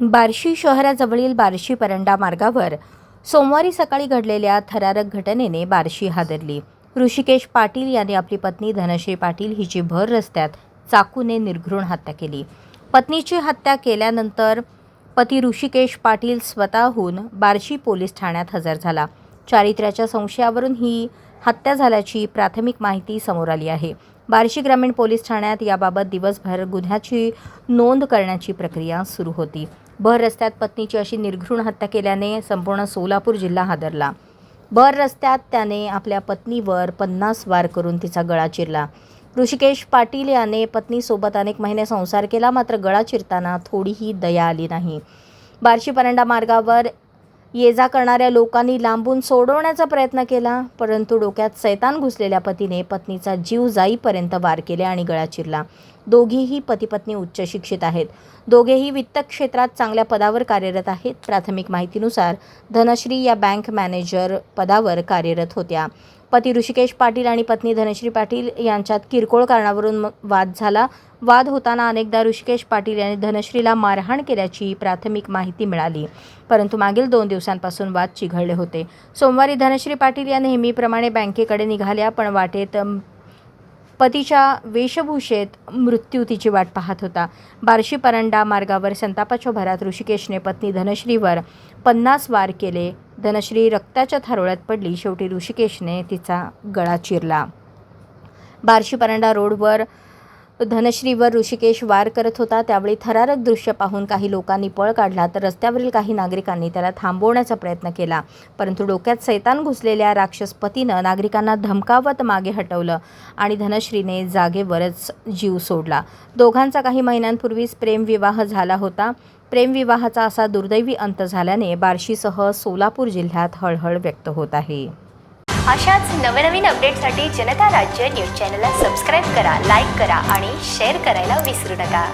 बार्शी शहराजवळील बार्शी परंडा मार्गावर सोमवारी सकाळी घडलेल्या थरारक घटनेने बार्शी हादरली। ऋषिकेश पाटील यांनी आपली पत्नी धनश्री पाटील हिची भर रस्त्यात चाकूने निर्घृण हत्या केली। पत्नीची हत्या केल्यानंतर पती ऋषिकेश पाटील स्वतःहून बार्शी पोलीस ठाण्यात हजर झाला। चारित्र्याच्या संशयावरून ही हत्या झाल्याची प्राथमिक माहिती समोर आली आहे। बार्शी ग्रामीण पोलीस ठाण्यात याबाबत दिवसभर गुन्ह्याची नोंद करण्याची प्रक्रिया सुरू होती। भर रस्त्यात पत्नीची अशी निर्घृण हत्या केल्याने संपूर्ण सोलापूर जिल्हा हादरला। भर रस्त्यात त्याने आपल्या पत्नीवर 50 वार करून तिचा गळा चिरला। ऋषिकेश पाटील याने पत्नीसोबत अनेक महिने संसार केला, मात्र गळा चिरताना थोडीही दया आली नाही। बार्शी परंडा मार्गावर ये जा करणाऱ्या लोकांनी लांबून सोडवण्याचा प्रयत्न केला, परंतु डोक्यात सैतान घुसलेल्या पतीने पत्नीचा जीव जाईपर्यंत वार केले आणि गळा चिरला। दोघीही पती-पत्नी उच्च शिक्षित आहेत। दोघेही वित्त क्षेत्रात चांगल्या पदावर कार्यरत आहेत। प्राथमिक माहितीनुसार धनश्री या बँक मॅनेजर पदावर कार्यरत होत्या। पती ऋषिकेश पाटील आणि पत्नी धनश्री पाटील यांच्यात किरकोळ कारणावरून वाद झाला। वाद होताना अनेकदा ऋषिकेश पाटील यांनी धनश्रीला मारहाण केल्याची प्राथमिक माहिती मिळाली, परंतु मागील 2 दिवसांपासून वाद चिघळले होते। सोमवारी धनश्री पाटील या नेहमीप्रमाणे बँकेकडे निघाल्या, पण वाटेत पतीच्या वेशभूषेत मृत्यू तिची वाट पाहत होता। बार्शी परंडा मार्गावर संतापाच्या भरात ऋषिकेशने पत्नी धनश्रीवर 50 वार केले। धनश्री रक्ताच्या थारोळ्यात पडली। शेवटी ऋषिकेशने तिचा गळा चिरला। बार्शी परंडा रोडवर धनश्रीवर ऋषिकेश वार करत होता, त्यावेळी थरारक दृश्य पाहून काही लोकांनी पळ काढला, तर रस्त्यावरील काही नागरिकांनी त्याला थांबवण्याचा प्रयत्न केला, परंतु डोक्यात सैतान घुसलेल्या राक्षस पतीनं नागरिकांना धमकावत मागे हटवलं आणि धनश्रीने जागेवरच जीव सोडला। दोघांचा काही महिन्यांपूर्वीच प्रेमविवाह झाला होता। प्रेमविवाहाचा असा दुर्दैवी अंत झाल्याने बार्शीसह सोलापूर जिल्ह्यात हळहळ व्यक्त होत आहे। अशाच नवनवीन अपडेटसाठी जनता राज्य न्यूज चॅनलला सबस्क्राईब करा, लाईक करा आणि शेअर करायला विसरू नका।